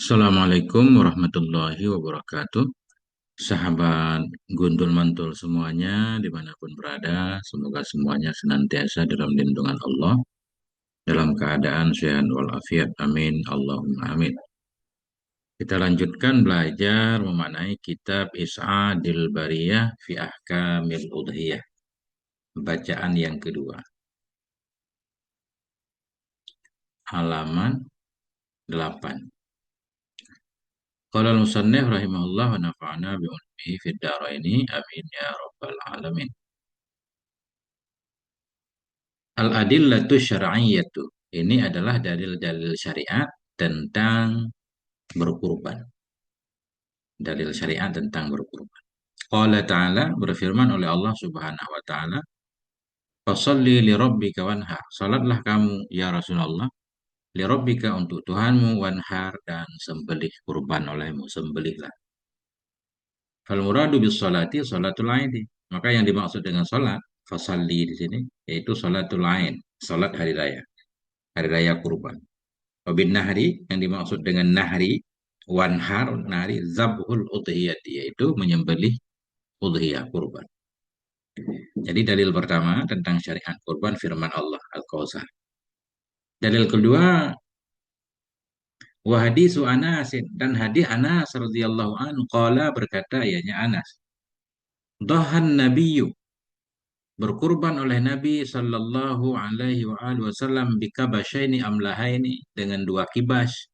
Assalamualaikum warahmatullahi wabarakatuh. Sahabat Guntul Mantul semuanya, dimanapun berada, semoga semuanya senantiasa dalam lindungan Allah, dalam keadaan sehat walafiat. Amin. Allahumma amin. Kita lanjutkan belajar memaknai kitab Is'adil Bariyah fi Ahkamil Udhiyah. Bacaan yang kedua. Halaman 8. Qala al-musannif rahimahullah wa nafa'ana bi'ulmihi fid dharaini. Amin ya rabbal alamin. Al-adillatu syar'iyyatu. Ini adalah dalil-dalil syariat tentang berkurban. Dalil syariat tentang berkurban. Qala ta'ala, berfirman oleh Allah Subhanahu wa taala, "Fasholli li rabbika wanhar." Salatlah kamu ya Rasulullah li rabbika untuk Tuhanmu, wanhar, dan sembelih kurban olehmu, sembelihlah. Fal muradu bis salati salatul aidi. Maka yang dimaksud dengan salat fasalli di sini yaitu salatul ain, salat hari raya kurban. Wabin nahri, yang dimaksud dengan nahri, wanhar, nahri, zabhul udhiyati, yaitu menyembelih udhiyah, kurban. Jadi dalil pertama tentang syariat kurban firman Allah Al-Kautsar. Dalil kedua, wa hadisu Anas, dan hadis Anas radhiyallahu anhu qala, berkata ianya Anas, dhahan nabiyyu, berkurban oleh Nabi sallallahu alaihi wa alihi wasallam bikabasyaini amlahaini, dengan dua kibas,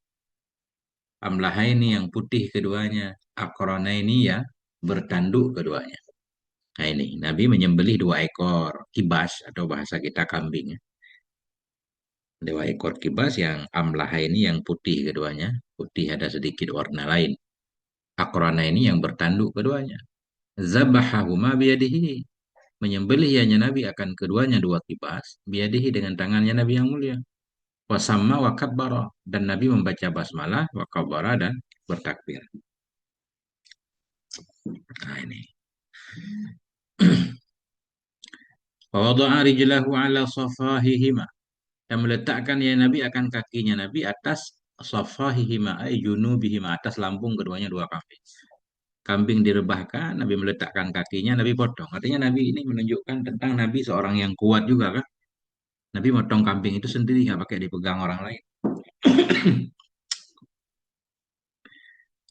amlahaini yang putih keduanya, akrona ini ya bertanduk keduanya. Nah ini Nabi menyembelih dua ekor kibas, atau bahasa kita kambing ya. Dua ekor kibas yang amlahaini yang putih keduanya, putih ada sedikit warna lain. Akrona ini yang bertanduk keduanya. Zabahahuma biyadihi, menyembelih ianya Nabi akan keduanya dua kibas, biyadihi dengan tangannya Nabi yang mulia. Wasamma wa kabbara, dan Nabi membaca basmalah, wa kabbara, dan bertakbir. Nah ini. Wa wada'a rijlahu ala safahihima, dan meletakkan ya Nabi akan kakinya Nabi atas safahihima, ay junubihima, atas lambung keduanya dua kambing. Kambing direbahkan, Nabi meletakkan kakinya, Nabi potong. Artinya Nabi ini menunjukkan tentang Nabi seorang yang kuat juga kan. Nabi motong kambing itu sendiri, nggak pakai dipegang orang lain.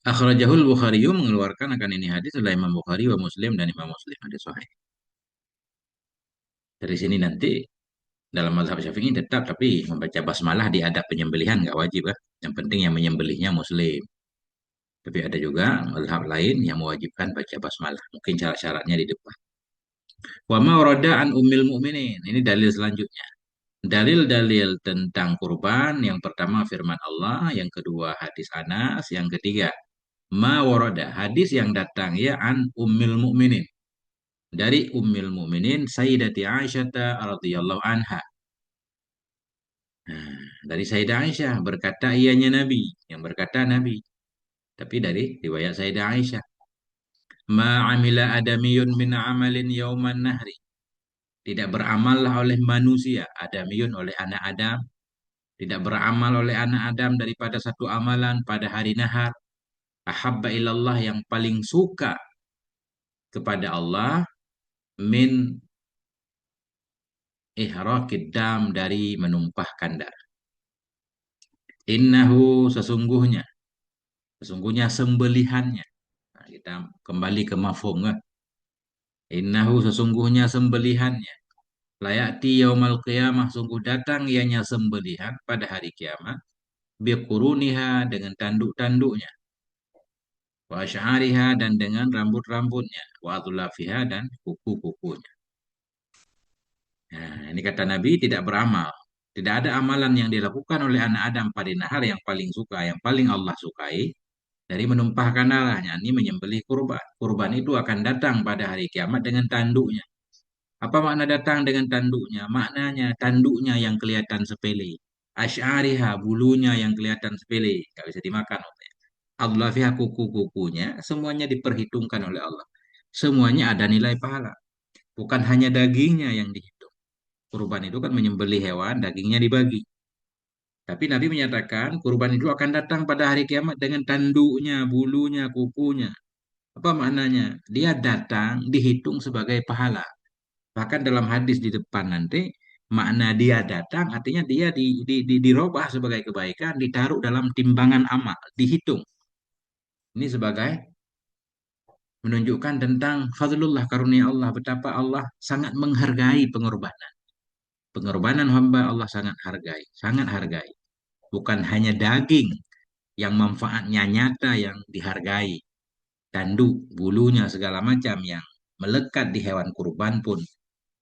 Akhrajahul Bukhari, mengeluarkan akan ini hadis adalah Imam Bukhari wa Muslim, dan Imam Muslim, hadis sahih. Dari sini nanti dalam mazhab Syafi'i tetap, tapi membaca basmalah di adab penyembelihan nggak wajib kan. Yang penting yang menyembelihnya Muslim. Tapi ada juga mazhab lain yang mewajibkan baca basmalah. Mungkin syarat-syaratnya di depan. Wa ma warada an ummil mu'minin. Ini dalil selanjutnya. Dalil-dalil tentang kurban, yang pertama firman Allah, yang kedua hadis Anas, yang ketiga ma warada, hadis yang datang ya an ummil mu'minin, dari ummil mu'minin Sayyidati Aisyah radhiyallahu anha. Nah, dari Sayyidah Aisyah berkata ianya Nabi, yang berkata Nabi, tapi dari riwayat Sayyidah Aisyah, ma amila adamiyun min amalin yauman nahri, tidak beramallah oleh manusia, adamiyun oleh anak Adam, tidak beramal oleh anak Adam daripada satu amalan pada hari nahar, ahabba ilallah, yang paling suka kepada Allah, min ihraqid dam, dari menumpahkan darah. Innahu, sesungguhnya sembelihannya. Nah, kita kembali ke mafhum kan. Innahu, sesungguhnya sembelihannya. Layati yaumal qiyamah, sungguh datang ianya sembelihan pada hari kiamat. Biquruniha, dengan tanduk-tanduknya. Wa asy'ariha, dan dengan rambut-rambutnya. Wa adlafiha, dan kuku-kukunya. Nah, ini kata Nabi tidak beramal. Tidak ada amalan yang dilakukan oleh anak Adam pada nahar yang paling suka, yang paling Allah sukai, dari menumpahkan darahnya, ini menyembelih kurban. Kurban itu akan datang pada hari kiamat dengan tanduknya. Apa makna datang dengan tanduknya? Maknanya tanduknya yang kelihatan sepele. Asy'ariha, bulunya yang kelihatan sepele, nggak bisa dimakan. Allah fiha, kuku-kukunya, semuanya diperhitungkan oleh Allah. Semuanya ada nilai pahala. Bukan hanya dagingnya yang dihitung. Kurban itu kan menyembelih hewan, dagingnya dibagi. Tapi Nabi menyatakan kurban itu akan datang pada hari kiamat dengan tanduknya, bulunya, kukunya. Apa maknanya? Dia datang dihitung sebagai pahala. Bahkan dalam hadis di depan nanti, makna dia datang artinya dia dirubah sebagai kebaikan, ditaruh dalam timbangan amal, dihitung. Ini sebagai menunjukkan tentang fadlullah karunia Allah, betapa Allah sangat menghargai pengorbanan. Pengorbanan hamba Allah sangat hargai, sangat hargai. Bukan hanya daging yang manfaatnya nyata yang dihargai, tanduk, bulunya segala macam yang melekat di hewan kurban pun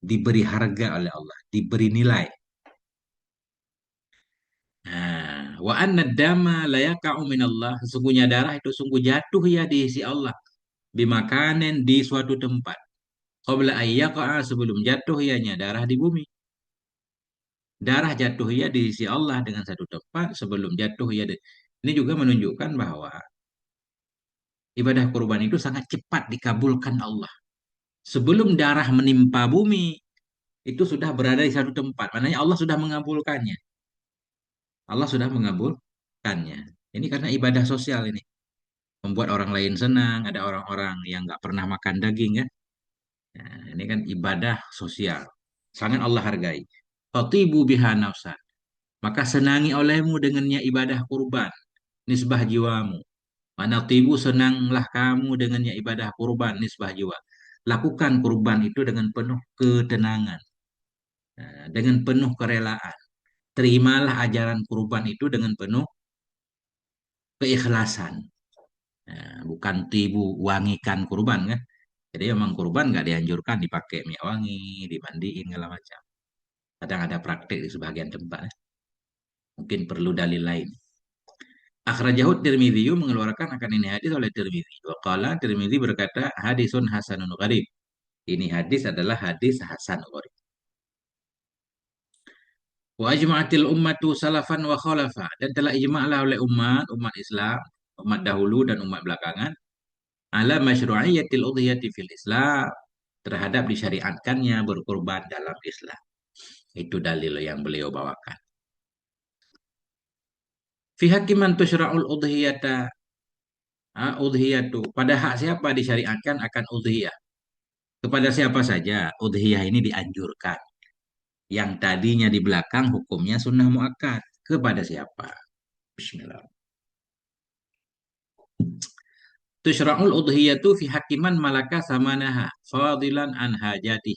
diberi harga oleh Allah, diberi nilai. Nah, wa anna dama la yaka'u minallah. Sesungguhnya darah itu sungguh jatuh ya di sisi Allah. Bimakanen di suatu tempat. Qabla ayyaqa'a sebelum jatuh ianya darah di bumi. Darah jatuh ya di sisi Allah dengan satu tempat sebelum jatuh ya di... Ini juga menunjukkan bahwa ibadah kurban itu sangat cepat dikabulkan Allah. Sebelum darah menimpa bumi, itu sudah berada di satu tempat. Maknanya Allah sudah mengabulkannya. Allah sudah mengabulkannya. Ini karena ibadah sosial ini. Membuat orang lain senang, ada orang-orang yang nggak pernah makan daging ya. Nah, ini kan ibadah sosial. Sangat Allah hargai. Khatibu biha nafsa. Maka senangi olehmu dengannya ibadah kurban. Nisbah jiwamu. Mana tibu senanglah kamu dengannya ibadah kurban. Nisbah jiwa. Lakukan kurban itu dengan penuh ketenangan. Nah, dengan penuh kerelaan. Terimalah ajaran kurban itu dengan penuh keikhlasan. Nah, bukan tibu wangikan kurban kan. Jadi memang kurban nggak dianjurkan dipakai minyak wangi, dimandiin segala macam. Kadang ada praktik di sebagian tempat. Mungkin perlu dalil lain. Akhrajahu Tirmidzi mengeluarkan akan ini hadis oleh Tirmidzi. Waqala Tirmidzi berkata hadisun hasanun gharib. Ini hadis adalah hadis hasan gharib. Wa ajma'atil ummatu salafan wa khalafa dan telah ijma'lah oleh umat Islam, umat dahulu dan umat belakangan ala masyru'iyyatil udhiyati fil Islam terhadap disyariatkannya berkurban dalam Islam. Itu dalil yang beliau bawakan. Fi hakiman tusyra'ul udhiyata udhiyatu. Pada hak siapa disyariatkan akan udhiyah? Kepada siapa saja udhiyah ini dianjurkan. Yang tadinya di belakang hukumnya sunnah muakkad. Kepada siapa? Bismillah. Tusyra'ul udhiyatu fi hakiman malaka samanaha fadilan an hajati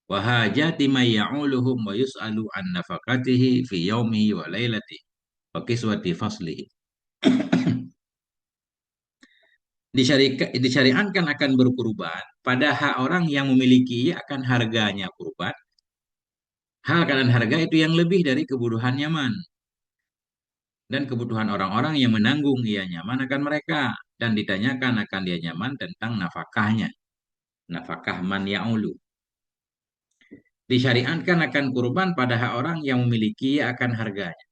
wa hajati may ya'uluhum wa yus'alu an nafaqatihi fi yaumihi wa lailatihi wa kiswati faslihi. Disyariatkan akan berkurban pada hak orang yang memiliki akan harganya kurban. Hal keadaan harga itu yang lebih dari kebutuhan nyaman dan kebutuhan orang-orang yang menanggung ia nyaman akan mereka dan ditanyakan akan dia nyaman tentang nafkahnya. Nafkah man ya'ulu. Disyariatkan akan kurban pada hak orang yang memiliki akan harganya.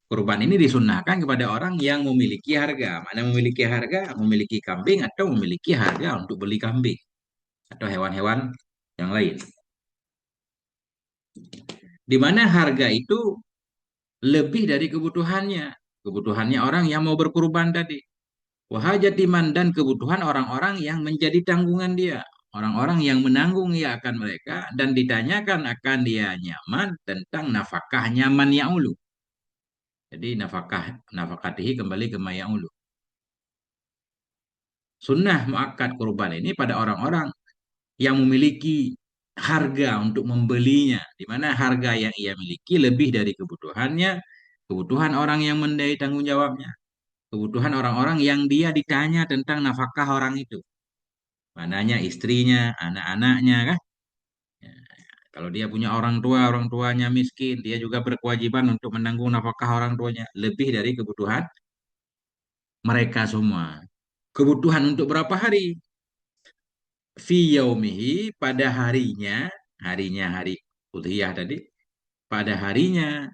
Kurban ini disunnahkan kepada orang yang memiliki harga. Mana memiliki harga? Memiliki kambing atau memiliki harga untuk beli kambing atau hewan-hewan yang lain. Di mana harga itu lebih dari kebutuhannya. Kebutuhannya orang yang mau berkurban tadi. Wahajatiman dan kebutuhan orang-orang yang menjadi tanggungan dia. Orang-orang yang menanggung ia akan mereka dan ditanyakan akan dia nyaman tentang nafkah nyaman ya'ulu. Jadi nafkatihi kembali ke maya'ulu. Sunnah muakkad kurban ini pada orang-orang yang memiliki harga untuk membelinya, di mana harga yang ia miliki lebih dari kebutuhannya, kebutuhan orang yang mendai tanggung jawabnya, kebutuhan orang-orang yang dia ditanya tentang nafkah orang itu, mananya istrinya, anak-anaknya, kan? Ya, kalau dia punya orang tuanya miskin, dia juga berkewajiban untuk menanggung nafkah orang tuanya, lebih dari kebutuhan mereka semua. Kebutuhan untuk berapa hari? Fi yaumihi pada harinya, harinya hari udhiyah tadi, pada harinya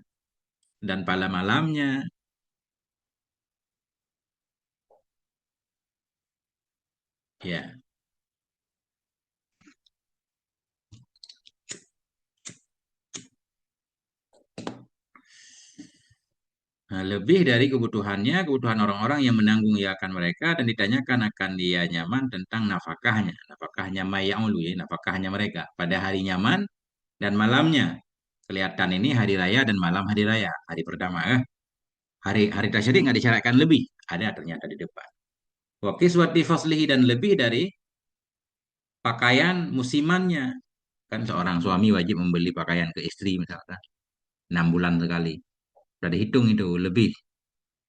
dan pada malamnya. Ya, Nah, lebih dari kebutuhannya, kebutuhan orang-orang yang menanggung iakan mereka dan ditanyakan akan dia nyaman tentang nafkahnya. Nafkahnya maya'ulu ya, nafkahnya mereka. Pada hari nyaman dan malamnya. Kelihatan ini hari raya dan malam hari raya. Hari pertama hari hari tasyrik nggak disyaratkan lebih. Ada ternyata di depan. Wa kiswati faslihi dan lebih dari pakaian musimannya. Kan seorang suami wajib membeli pakaian ke istri misalkan. 6 bulan sekali. Sudah dihitung itu lebih.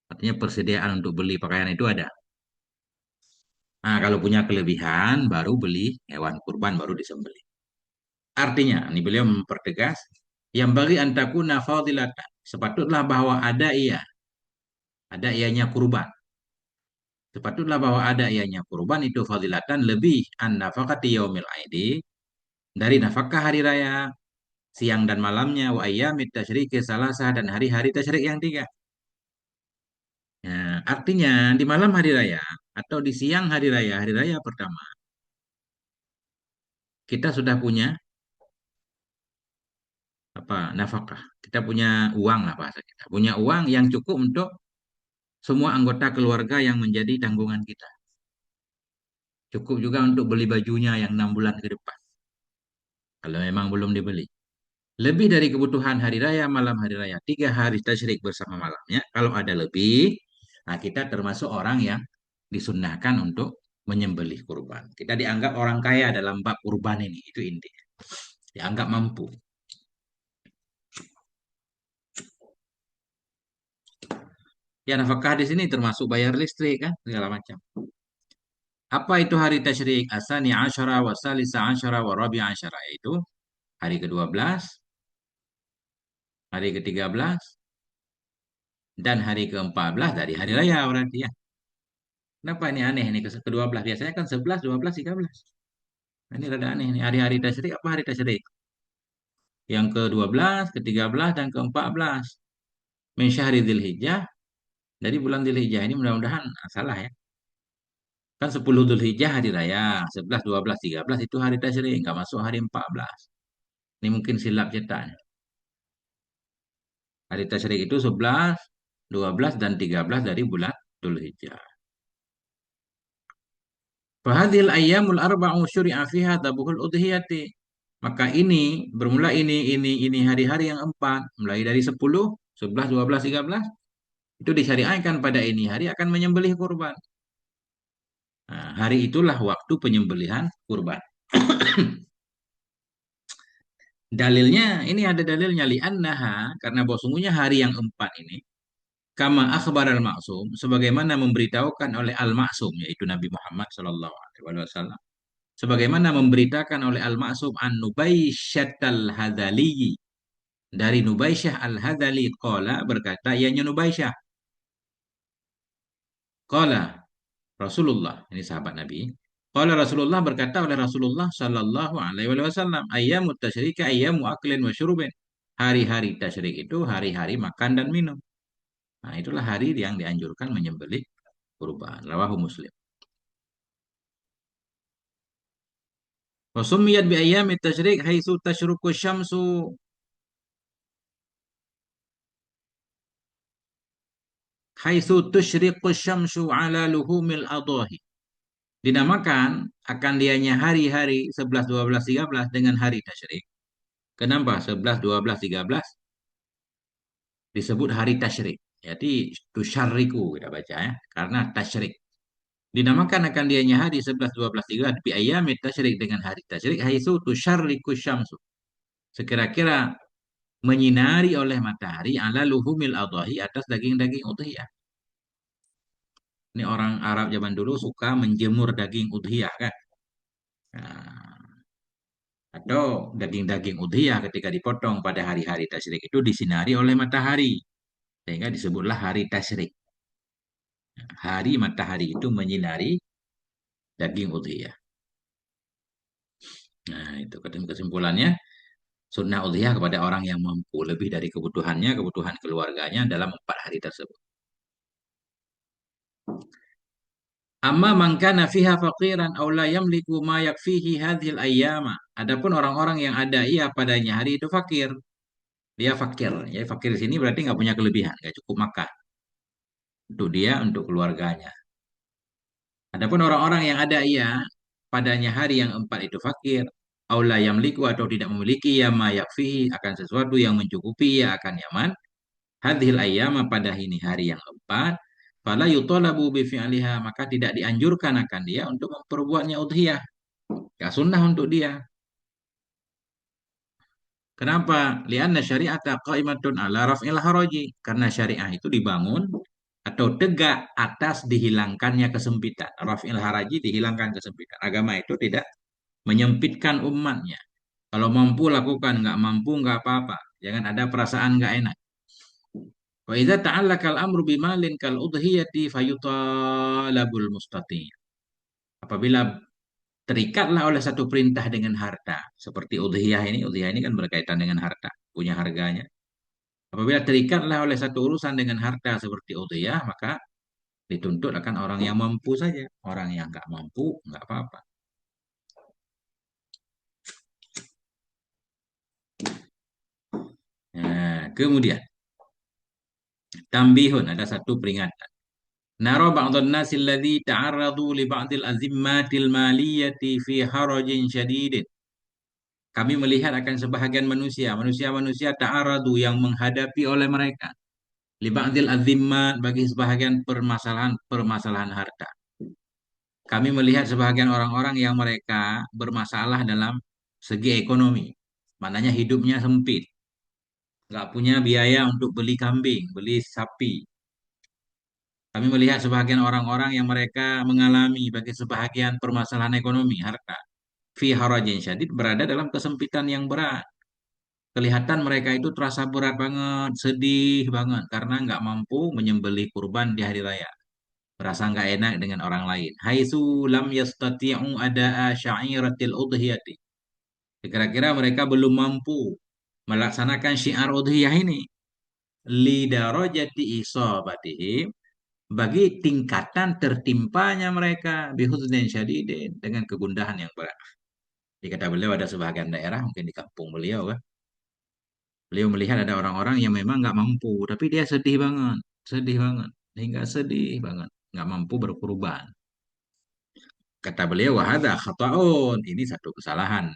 Artinya persediaan untuk beli pakaian itu ada. Nah, kalau punya kelebihan, baru beli hewan kurban, baru disembelih. Artinya, ini beliau mempertegas, yang bagi antakuna fadilatan. Sepatutlah bahwa ada ianya kurban. Sepatutlah bahwa ada ianya kurban itu fadilatan lebih an nafakati yaumil aidi dari nafkah hari raya, siang dan malamnya, wa ayyamit tasyriki salasah dan hari-hari tasyrik yang tiga. Ya, artinya di malam hari raya atau di siang hari raya pertama, kita sudah punya apa nafkah. Kita punya uang lah bahasa kita. Punya uang yang cukup untuk semua anggota keluarga yang menjadi tanggungan kita. Cukup juga untuk beli bajunya yang 6 bulan ke depan. Kalau memang belum dibeli. Lebih dari kebutuhan hari raya, malam hari raya. 3 hari tasyrik bersama malamnya. Kalau ada lebih, nah kita termasuk orang yang disunnahkan untuk menyembelih kurban. Kita dianggap orang kaya dalam bab kurban ini. Itu intinya. Dianggap mampu. Ya nafkah di sini termasuk bayar listrik kan, segala macam. Apa itu hari tasyrik? Asani asyara wa salisa asyara wa rabi asyara. Yaitu hari ke-12, hari ke-13, dan hari ke-14 dari hari raya berarti ya. Kenapa ini aneh ini ke-12? Biasanya kan 11, 12, 13. Nah, ini rada aneh nih. Hari-hari tasyrik apa hari tasyrik? Yang ke-12, ke-13, dan ke-14. Min syahri Dzulhijjah. Dari bulan Dzulhijjah ini mudah-mudahan salah ya. Kan 10 Dzulhijjah hari raya. 11, 12, 13 itu hari tasyrik. Nggak masuk hari 14. Ini mungkin silap cetaknya. Hari tasyrik itu 11, 12, dan 13 dari bulan Dzulhijjah. Fahadhil ayyamul arba'u syuri'a fiha tabuhul udhiyati. Maka ini, bermula ini hari-hari yang empat. Mulai dari 10, 11, 12, 13. Itu disyariatkan pada ini hari akan menyembelih kurban. Nah, hari itulah waktu penyembelihan kurban. Dalilnya, ini ada dalilnya li'annaha, karena bahwa sungguhnya hari yang empat ini, kama akhbar al-ma'sum, sebagaimana memberitahukan oleh al-ma'sum, yaitu Nabi Muhammad SAW. Sebagaimana memberitakan oleh al-ma'sum an Nubaisyah al-Hadzali, dari Nubaisyah al-Hadzali qala berkata, ya Nubaisyah qala Rasulullah, ini sahabat Nabi. Qala Rasulullah, berkata oleh Rasulullah sallallahu alaihi wasallam, ayyamut tasyrik ayyamu aklin wa syurubin. Hari-hari tasyrik itu hari-hari makan dan minum. Nah, itulah hari yang dianjurkan menyembelih kurban. Rawahu Muslim. Wa summiyat bi ayyamit tasyrik haitsu tasyruqu syamsu haitsu tusyriqu syamsu ala luhumil adahi. Dinamakan akan dianya hari-hari 11, 12, 13 dengan hari tasyrik. Kenapa 11, 12, 13 disebut hari tasyrik? Jadi tusyarriku kita baca ya, karena tasyrik. Dinamakan akan dianya hari 11, 12, 13 bi ayyamit tasyrik dengan hari tasyrik haitsu tusyarriku syamsu. Sekira-kira menyinari oleh matahari ala luhumil adhahi atas daging-daging udhiyah. Ini orang Arab zaman dulu suka menjemur daging udhiyah kan. Nah, atau daging-daging udhiyah ketika dipotong pada hari-hari tasyrik itu disinari oleh matahari. Sehingga disebutlah hari tasyrik. Hari matahari itu menyinari daging udhiyah. Nah, itu kesimpulannya. Sunnah udhiyah kepada orang yang mampu lebih dari kebutuhannya, kebutuhan keluarganya dalam 4 hari tersebut. Amma man kana fiha faqiran aw la yamliku ma yakfihi hadhil ayyama. Adapun orang-orang yang ada ia padanya hari itu fakir Dia fakir. Ya, fakir di sini berarti nggak punya kelebihan, nggak cukup makan untuk dia, untuk keluarganya. Adapun orang-orang yang ada ia padanya hari yang empat itu fakir, aula yamliku atau tidak memiliki ya ma yakfihi akan sesuatu yang mencukupi ia akan yaman. Hadhil ayyama pada ini hari yang empat, fala yutolabu bi fi'liha maka tidak dianjurkan akan dia untuk memperbuatnya udhiyah. Gak sunnah untuk dia. Kenapa? Lianna syari'ata qaimatun ala raf'il haraji. Karena syariah itu dibangun atau tegak atas dihilangkannya kesempitan. Raf'il haraji dihilangkan kesempitan. Agama itu tidak menyempitkan umatnya. Kalau mampu lakukan, nggak mampu nggak apa-apa. Jangan ada perasaan nggak enak. Wa idza ta'allaka al-amru bimalin kal udhiyati fayutalabul mustati'. Apabila terikatlah oleh satu perintah dengan harta, seperti udhiyah ini kan berkaitan dengan harta, punya harganya. Apabila terikatlah oleh satu urusan dengan harta seperti udhiyah, maka dituntut akan orang yang mampu saja. Orang yang nggak mampu, nggak apa-apa. Nah, kemudian, tambihun, ada satu peringatan. Nara ba'dhan nasi alladhi ta'arradu li ba'dil azimmatil maliyati fi harajin syadidin. Kami melihat akan sebahagian manusia ta'arradu yang menghadapi oleh mereka. Li ba'dil azimmat bagi sebahagian permasalahan harta. Kami melihat sebahagian orang-orang yang mereka bermasalah dalam segi ekonomi. Maknanya hidupnya sempit. Nggak punya biaya untuk beli kambing, beli sapi. Kami melihat sebahagian orang-orang yang mereka mengalami bagi sebahagian permasalahan ekonomi, harta. Fi harajin syadid berada dalam kesempitan yang berat. Kelihatan mereka itu terasa berat banget, sedih banget karena nggak mampu menyembelih kurban di hari raya. Merasa nggak enak dengan orang lain. Haitsu lam yastati'u ada'a sya'iratil udhiyati. Kira-kira mereka belum mampu melaksanakan syiar udhiyah ini. Lidarajati isabatihim bagi tingkatan tertimpanya mereka bihudnin syadidin dengan kegundahan yang berat. Di kata beliau ada sebagian daerah mungkin di kampung beliau kan. Beliau melihat ada orang-orang yang memang nggak mampu, tapi dia sedih banget, hingga sedih banget, nggak mampu berkurban. Kata beliau, wahada khata'un. Ini satu kesalahan.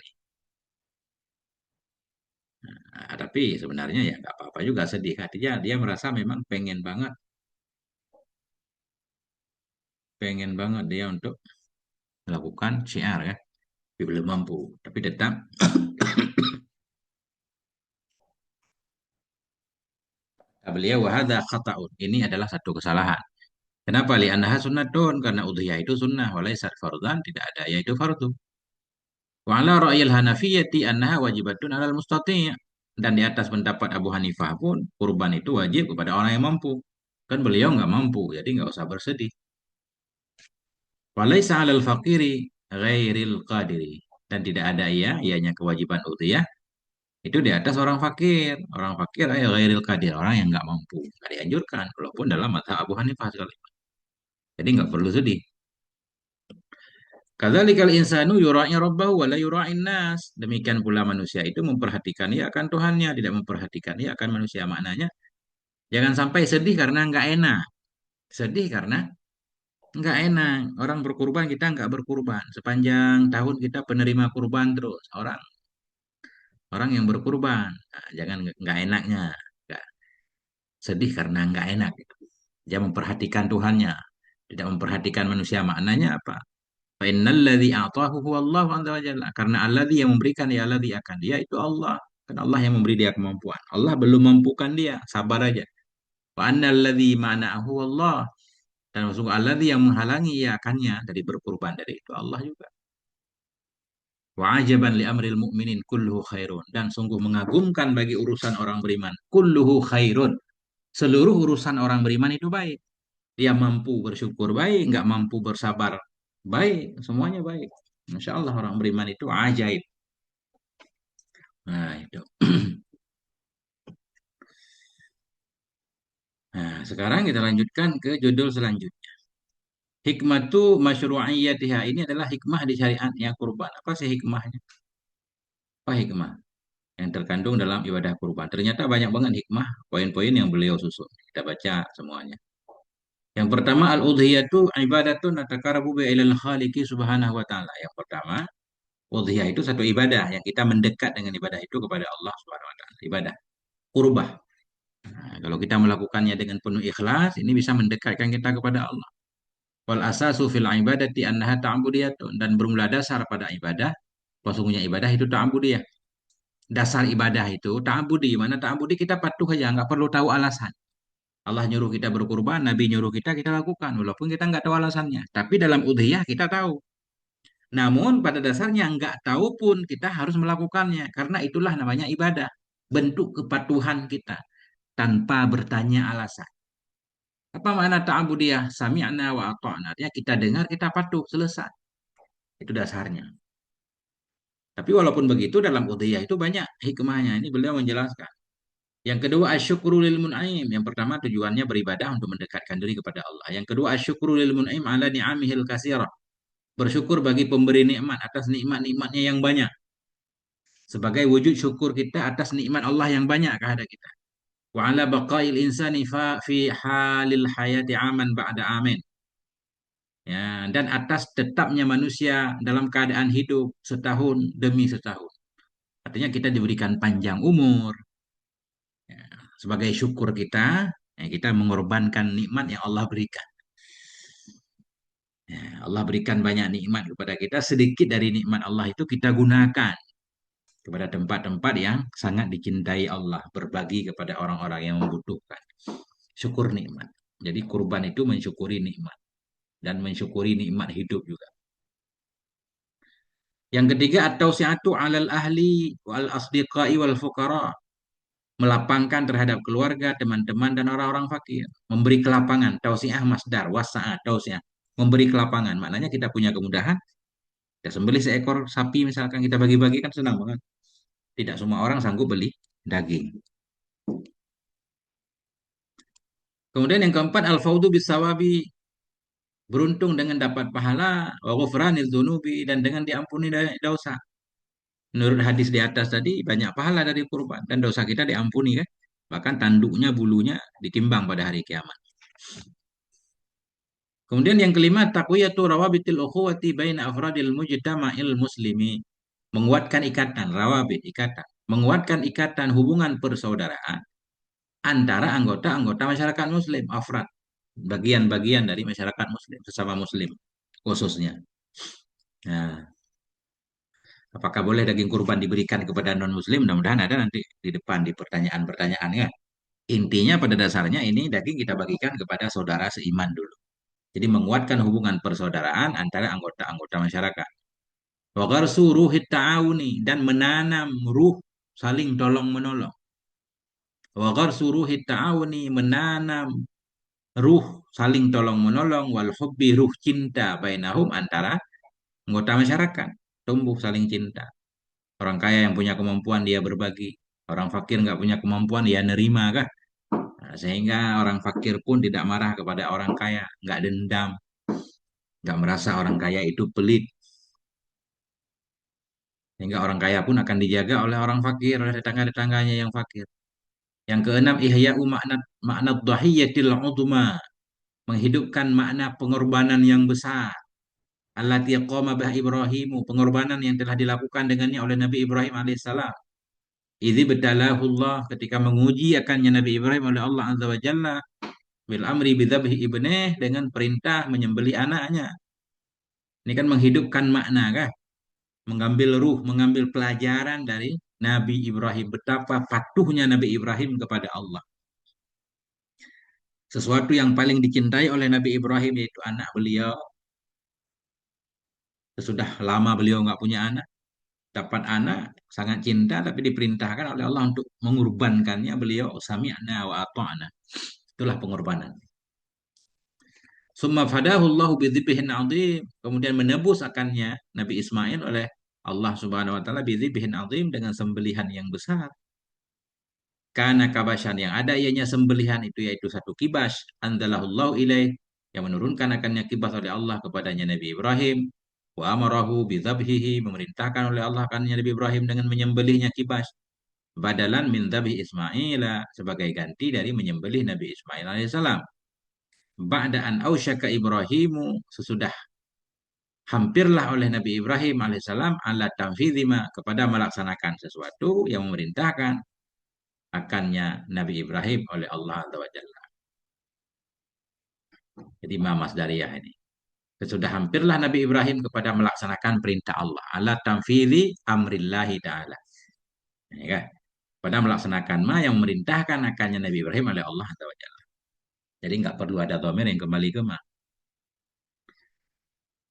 Nah, tapi sebenarnya ya nggak apa-apa juga sedih. Hatinya dia merasa memang pengen banget dia untuk melakukan syiar ya. Tapi belum mampu. Tapi tetap kata beliau, wahada khata'un. Ini adalah satu kesalahan. Kenapa? Li'annaha sunnatun. Karena udhiyah itu sunnah. Walaisat fardhan. Tidak ada. Yaitu fardu. Wa ala ra'yil hanafiyyati annaha wajibatun alal mustati'. Dan di atas pendapat Abu Hanifah pun, kurban itu wajib kepada orang yang mampu. Kan beliau nggak mampu, jadi nggak usah bersedih. Walaisa 'alal faqiri ghairil qadiri. Dan tidak ada ianya kewajiban udhiyah itu di atas orang fakir. Orang fakir ghairil qadir, orang yang nggak mampu. Nggak dianjurkan, walaupun dalam mazhab Abu Hanifah sekali. Jadi nggak perlu sedih. Kadzalikal insanu yura'i rabbahu wa la yura'in nas. Demikian pula manusia itu memperhatikan ia akan Tuhannya, tidak memperhatikan ia akan manusia. Maknanya, jangan sampai sedih karena nggak enak. Sedih karena nggak enak. Orang berkurban, kita nggak berkurban. Sepanjang tahun kita penerima kurban terus. Orang orang yang berkurban. Nah, jangan nggak enaknya. Nggak sedih karena nggak enak. Gitu. Dia memperhatikan Tuhannya. Tidak memperhatikan manusia. Maknanya apa? Fa'innalladzi a'tahu huwallahu azza wa jalla. Karena alladzi yang memberikan ya alladzi akan dia itu Allah. Kan Allah yang memberi dia kemampuan. Allah belum mampukan dia. Sabar aja. Wa annalladzi mana'ahu Allah. Dan sungguh alladzi yang menghalangi ia akannya dari berkurban dari itu Allah juga. Wa ajaban li amril mu'minin kulluhu khairun. Dan sungguh mengagumkan bagi urusan orang beriman. Kulluhu khairun. Seluruh urusan orang beriman itu baik. Dia mampu bersyukur baik, nggak mampu bersabar baik, semuanya baik. Masya Allah orang beriman itu ajaib. Nah itu. Nah sekarang kita lanjutkan ke judul selanjutnya. Hikmatu masyru'iyyatiha ini adalah hikmah di syariatnya kurban. Apa sih hikmahnya? Apa hikmah? yang terkandung dalam ibadah kurban. Ternyata banyak banget hikmah, poin-poin yang beliau susun. Kita baca semuanya. Yang pertama, al-udhiyatu ibadatun nataqarrabu bi ilal khaliqi subhanahu wa ta'ala. Yang pertama, udhiyah itu satu ibadah yang kita mendekat dengan ibadah itu kepada Allah subhanahu wa ta'ala. Ibadah, kurbah. Nah, kalau kita melakukannya dengan penuh ikhlas, ini bisa mendekatkan kita kepada Allah. Wal asasu fil ibadati annaha ta'budiyatun, dan bermula dasar pada ibadah, sesungguhnya ibadah itu ta'budiyah. Dasar ibadah itu ta'budi, mana ta'budi kita patuh aja, nggak perlu tahu alasan. Allah nyuruh kita berkurban, Nabi nyuruh kita, kita lakukan. Walaupun kita nggak tahu alasannya. Tapi dalam udhiyah kita tahu. Namun pada dasarnya nggak tahu pun kita harus melakukannya. Karena itulah namanya ibadah. Bentuk kepatuhan kita tanpa bertanya alasan. Apa makna ta'budiyah? Sami'na wa ata'na. Artinya kita dengar, kita patuh, selesai. Itu dasarnya. Tapi walaupun begitu dalam udhiyah itu banyak hikmahnya. Ini beliau menjelaskan. Yang kedua asyukru lil mun'im. Yang pertama tujuannya beribadah untuk mendekatkan diri kepada Allah. Yang kedua asyukru lil mun'im ala ni'amihil katsirah. Bersyukur bagi pemberi nikmat atas nikmat-nikmatnya yang banyak. Sebagai wujud syukur kita atas nikmat Allah yang banyak kepada kita. Wa ala baqail insani fi halil hayati aman ba'da amin. Ya, dan atas tetapnya manusia dalam keadaan hidup setahun demi setahun. Artinya kita diberikan panjang umur. Ya, sebagai syukur kita, ya, kita mengorbankan nikmat yang Allah berikan. Ya, Allah berikan banyak nikmat kepada kita, sedikit dari nikmat Allah itu kita gunakan kepada tempat-tempat yang sangat dicintai Allah, berbagi kepada orang-orang yang membutuhkan. Syukur nikmat. Jadi kurban itu mensyukuri nikmat dan mensyukuri nikmat hidup juga. Yang ketiga atau siatu alal ahli wal asdiqai wal fuqara, melapangkan terhadap keluarga, teman-teman dan orang-orang fakir, memberi kelapangan, tausiah masdar, wasa'a tausiah, memberi kelapangan. Maknanya kita punya kemudahan, kita sembelih seekor sapi misalkan kita bagi-bagi kan senang banget. Tidak semua orang sanggup beli daging. Kemudian yang keempat al-faudu bisawabi, beruntung dengan dapat pahala, wa ghufranil dzunubi, dan dengan diampuni dari dosa. Menurut hadis di atas tadi banyak pahala dari kurban dan dosa kita diampuni kan. Bahkan tanduknya bulunya ditimbang pada hari kiamat. Kemudian yang kelima taqwiyatu rawabitil ukhuwati baina afradil mujtama'il muslimi. Menguatkan ikatan rawabit ikatan, menguatkan ikatan hubungan persaudaraan antara anggota-anggota masyarakat muslim, afrad, bagian-bagian dari masyarakat muslim, sesama muslim khususnya. Nah, apakah boleh daging kurban diberikan kepada non-muslim? Mudah-mudahan ada nanti di depan di pertanyaan-pertanyaan ya. Intinya pada dasarnya ini daging kita bagikan kepada saudara seiman dulu. Jadi menguatkan hubungan persaudaraan antara anggota-anggota masyarakat. Wa gharsu ruhit ta'awuni, dan menanam ruh saling tolong menolong. Wa gharsu ruhit ta'awuni, menanam ruh saling tolong menolong, wal hubbi ruh cinta bainahum, antara anggota masyarakat, tumbuh saling cinta. Orang kaya yang punya kemampuan dia berbagi, orang fakir nggak punya kemampuan dia nerima kah. Nah, sehingga orang fakir pun tidak marah kepada orang kaya, nggak dendam, nggak merasa orang kaya itu pelit. Sehingga orang kaya pun akan dijaga oleh orang fakir, oleh tetangga-tetangganya yang fakir. Yang keenam, ihya'u makna makna dhahiyatil udma, menghidupkan makna pengorbanan yang besar. Allati qama bah Ibrahimu, pengorbanan yang telah dilakukan dengannya oleh Nabi Ibrahim alaihissalam. Idzi badalahu Allah, ketika menguji akannya Nabi Ibrahim oleh Allah azza wa jalla bil amri bidzabhi ibnih, dengan perintah menyembelih anaknya. Ini kan menghidupkan makna kah? Mengambil ruh, mengambil pelajaran dari Nabi Ibrahim. Betapa patuhnya Nabi Ibrahim kepada Allah. Sesuatu yang paling dicintai oleh Nabi Ibrahim yaitu anak beliau. Sesudah lama beliau nggak punya anak. Dapat anak, sangat cinta, tapi diperintahkan oleh Allah untuk mengorbankannya. Beliau sami'na wa ata'na. Itulah pengorbanan. Summa fadahu Allahu bidzibhin azim. Kemudian menebus akannya Nabi Ismail oleh Allah Subhanahu wa taala bidzibhin azim, dengan sembelihan yang besar. Karena kabasan yang ada ianya sembelihan itu yaitu satu kibas, andalahullahu ilaih, yang menurunkan akannya kibas oleh Allah kepadanya Nabi Ibrahim. Wa amarahu bidzabhihi, memerintahkan oleh Allah akannya Nabi Ibrahim dengan menyembelihnya kibas. badalan min dzabhi Ismail, sebagai ganti dari menyembelih Nabi Ismail alaihissalam. Ba'da an ausyaka Ibrahimu, sesudah hampirlah oleh Nabi Ibrahim alaihissalam ala tanfidhi kepada melaksanakan sesuatu yang memerintahkan akannya Nabi Ibrahim oleh Allah Azza wa Jalla. Jadi ma masdariyah ini. Sesudah hampirlah Nabi Ibrahim kepada melaksanakan perintah Allah. Ala tanfidhi amrillahi ta'ala. Ya kan? Pada melaksanakan ma yang memerintahkan akannya Nabi Ibrahim oleh Allah Azza wa Jalla. Jadi nggak perlu ada dhamir yang kembali ke ma.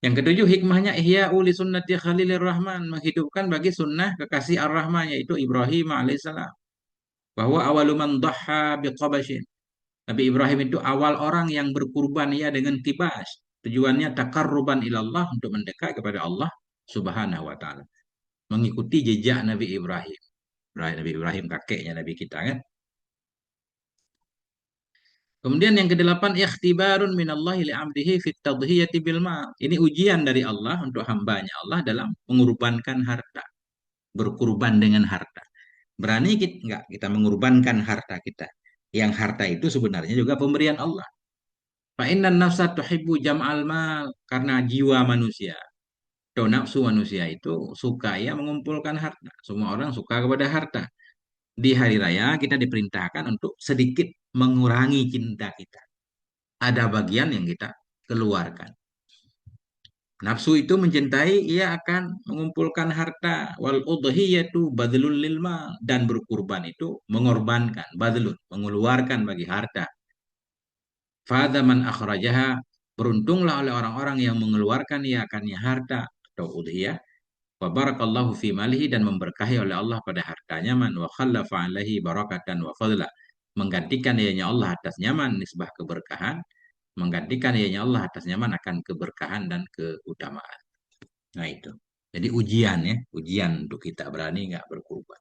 Yang ketujuh, hikmahnya ihya uli sunnati Khalilur Rahman, menghidupkan bagi sunnah kekasih Ar-Rahman, yaitu Ibrahim alaihissalam. Bahwa awaluman dhaha biqabashin. Nabi Ibrahim itu awal orang yang berkurban ya dengan kibas. Tujuannya takarruban ilallah, untuk mendekat kepada Allah Subhanahu wa taala. Mengikuti jejak Nabi Ibrahim. Nabi Ibrahim kakeknya Nabi kita kan. Kemudian yang kedelapan, ikhtibarun minallahi li'abdihi fit tadhiyati bil mal. Ini ujian dari Allah untuk hambanya Allah dalam mengorbankan harta, berkurban dengan harta. Berani kita enggak kita mengorbankan harta kita? Yang harta itu sebenarnya juga pemberian Allah. Fa innan nafsa tuhibbu jam'al mal, karena jiwa manusia atau nafsu manusia itu suka ya mengumpulkan harta. Semua orang suka kepada harta. Di hari raya kita diperintahkan untuk sedikit mengurangi cinta kita. Ada bagian yang kita keluarkan. Nafsu itu mencintai, ia akan mengumpulkan harta. Wal udhiyatu badlul lil mal, dan berkurban itu mengorbankan, badlun, mengeluarkan bagi harta. Fadha man akhrajaha, beruntunglah oleh orang-orang yang mengeluarkan ia akannya harta atau udhiyah. Wa barakallahu fi malihi, dan memberkahi oleh Allah pada hartanya. Man wa khallafa alaihi barakatan wa fadla, menggantikan ianya Allah atas nyaman nisbah keberkahan, menggantikan ianya Allah atas nyaman akan keberkahan dan keutamaan. Nah itu. Jadi ujian ya, ujian untuk kita berani nggak berkorban.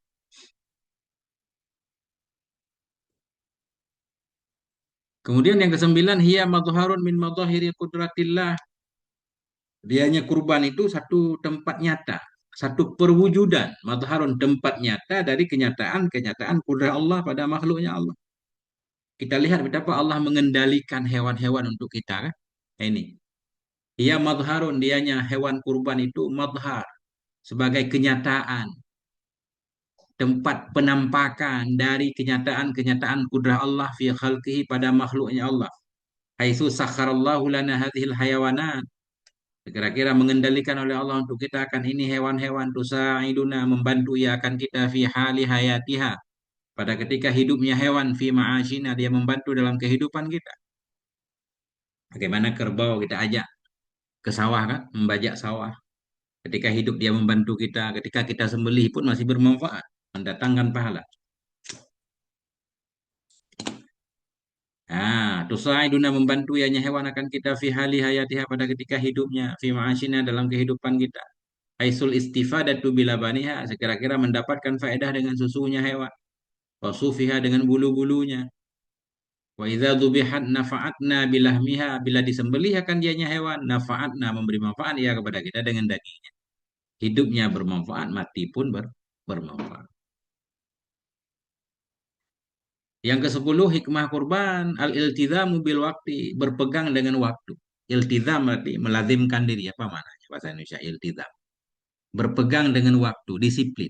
Kemudian yang kesembilan, hiya madharun min madhahiri qudratillah. Dianya kurban itu satu tempat nyata, satu perwujudan, madharun, tempat nyata dari kenyataan-kenyataan kudrat Allah pada makhluknya Allah. Kita lihat betapa Allah mengendalikan hewan-hewan untuk kita kan. Nah, ini. Ia madharun, dianya hewan kurban itu madhar, sebagai kenyataan, tempat penampakan dari kenyataan-kenyataan kudrah Allah fi khalqihi, pada makhluknya Allah. Haitsu sakharallahu lana hadhil hayawanat. Kira-kira mengendalikan oleh Allah untuk kita akan ini hewan-hewan, tusaiduna, membantu ya akan kita fi hali hayatiha, pada ketika hidupnya hewan, fi ma'ashina, dia membantu dalam kehidupan kita. Bagaimana kerbau kita ajak ke sawah kan, membajak sawah. Ketika hidup dia membantu kita, ketika kita sembelih pun masih bermanfaat, mendatangkan pahala. Nah, tusaiduna, membantu ianya hewan akan kita fi hali hayatiha, pada ketika hidupnya, fi ma'ashina, dalam kehidupan kita. Aisul istifadatu bilabaniha, sekira-kira mendapatkan faedah dengan susunya hewan. Wasufiha, dengan bulu-bulunya. Wa idza dzubihat nafa'atna bilahmiha, bila disembelih akan dianya hewan, nafa'atna, memberi manfaat ia kepada kita dengan dagingnya. Hidupnya bermanfaat, mati pun bermanfaat. Yang ke-10, hikmah kurban al-iltizamu bil waktu, berpegang dengan waktu. Iltizam berarti melazimkan diri, apa maknanya bahasa Indonesia iltizam? Berpegang dengan waktu, disiplin.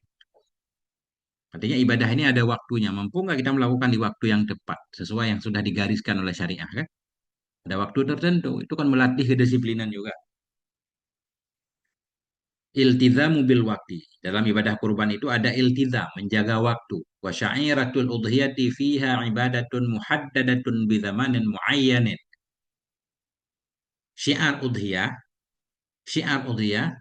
Artinya ibadah ini ada waktunya. Mampu nggak kita melakukan di waktu yang tepat, sesuai yang sudah digariskan oleh syariah kan? Ada waktu tertentu, itu kan melatih kedisiplinan juga. Iltizamu bil waktu. Dalam ibadah kurban itu ada iltizam, menjaga waktu. Wa syairatul udhiyati fiha ibadatun muhaddadatun bidhamanin muayyanin. Syiar udhiyah, syiar udhiyah,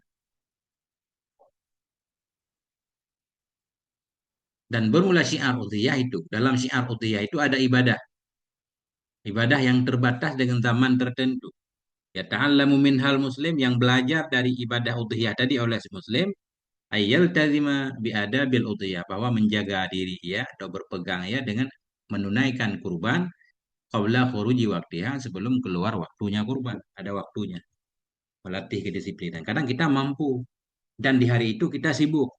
dan bermula syiar udhiyah itu. Dalam syiar udhiyah itu ada ibadah. Ibadah yang terbatas dengan zaman tertentu. Ya ta'allamu minhal muslim, yang belajar dari ibadah udhiyah tadi oleh si muslim, ayyal tazima biadabil udhiyah, bahwa menjaga diri ya atau berpegang ya dengan menunaikan kurban qabla khuruji waktiha, sebelum keluar waktunya kurban. Ada waktunya. Melatih kedisiplinan. Kadang kita mampu dan di hari itu kita sibuk.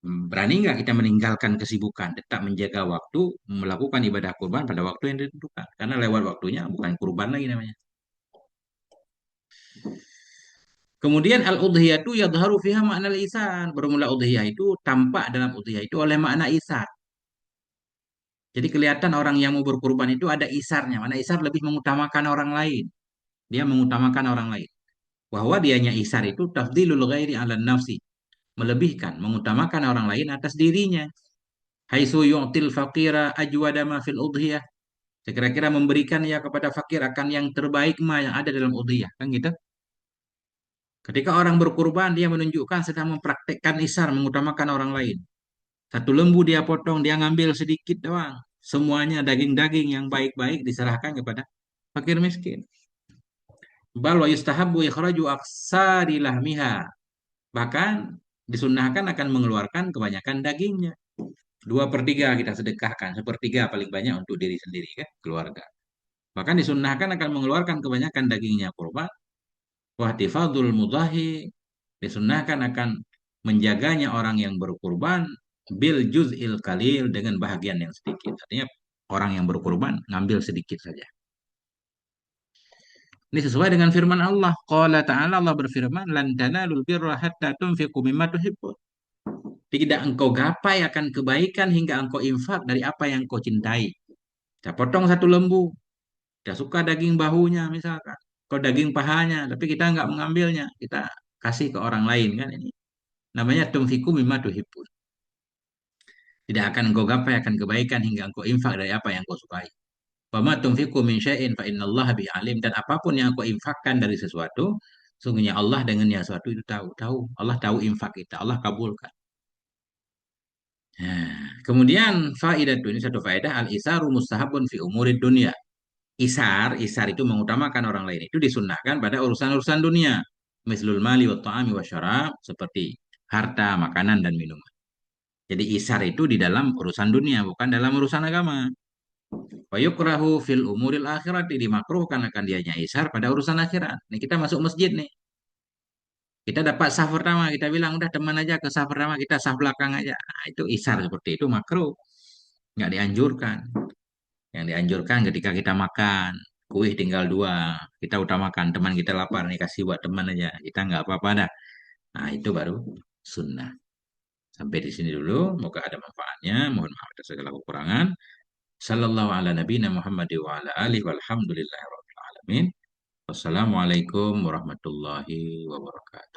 Berani nggak kita meninggalkan kesibukan, tetap menjaga waktu, melakukan ibadah kurban pada waktu yang ditentukan. Karena lewat waktunya bukan kurban lagi namanya. Kemudian al-udhiyah itu yadharu fiha makna al-isar. Bermula udhiyah itu tampak dalam udhiyah itu oleh makna isar. Jadi kelihatan orang yang mau berkurban itu ada isarnya. Mana isar lebih mengutamakan orang lain. Dia mengutamakan orang lain. Bahwa dianya isar itu tafdilul ghairi ala nafsi. Melebihkan, mengutamakan orang lain atas dirinya. Haitsu yu'til faqira ajwada ma fil udhiyah. Sekira-kira memberikan ya kepada fakir akan yang terbaik mah yang ada dalam udhiyah. Kan gitu? Ketika orang berkurban, dia menunjukkan sedang mempraktekkan isar, mengutamakan orang lain. Satu lembu dia potong, dia ngambil sedikit doang. Semuanya daging-daging yang baik-baik diserahkan kepada fakir miskin. Bal wa yustahabbu ikhraju aksari lahmiha. Bahkan disunnahkan akan mengeluarkan kebanyakan dagingnya. Dua per tiga kita sedekahkan, sepertiga paling banyak untuk diri sendiri kan, keluarga. Bahkan disunnahkan akan mengeluarkan kebanyakan dagingnya kurban. Wahtifadul mudahi disunnahkan akan menjaganya orang yang berkurban bil juz'il kalil dengan bahagian yang sedikit. Artinya orang yang berkurban ngambil sedikit saja. Ini sesuai dengan firman Allah. Qala ta'ala Allah berfirman, "Lan tanalul birra hatta tunfiqu mimma tuhibbun." Tidak engkau gapai akan kebaikan hingga engkau infak dari apa yang engkau cintai. Kita potong satu lembu, kita suka daging bahunya misalkan, kau daging pahanya, tapi kita nggak mengambilnya, kita kasih ke orang lain kan ini. Namanya tumfiku mimma tuhibbun. Tidak akan engkau gapai akan kebaikan hingga engkau infak dari apa yang engkau sukai. Wa ma tunfiqu min syai'in fa innallaha bi alim, dan apapun yang engkau infakkan dari sesuatu, sungguhnya Allah dengan yang sesuatu itu tahu. Tahu. Allah tahu infak kita, Allah kabulkan. Nah, kemudian faedah ini satu faedah al-isaru mustahabun fi umurid dunia. Isar itu mengutamakan orang lain itu disunnahkan pada urusan-urusan dunia. Mislul mali wa ta'ami wa syarab, seperti harta, makanan dan minuman. Jadi isar itu di dalam urusan dunia, bukan dalam urusan agama. Wa yukrahu fil umuril akhirat, dimakruhkan akan dianya isar pada urusan akhirat. Nih kita masuk masjid nih. Kita dapat saf pertama, kita bilang udah teman aja ke saf pertama, kita saf belakang aja. Nah, itu isar seperti itu makruh, nggak dianjurkan. Yang dianjurkan ketika kita makan, kuih tinggal dua, kita utamakan teman kita lapar nih kasih buat teman aja, kita nggak apa-apa dah. Nah itu baru sunnah. Sampai di sini dulu, semoga ada manfaatnya. Mohon maaf atas segala kekurangan. Sallallahu ala nabiyina Muhammad wa ala alihi walhamdulillahi rabbil alamin. Wassalamualaikum warahmatullahi wabarakatuh.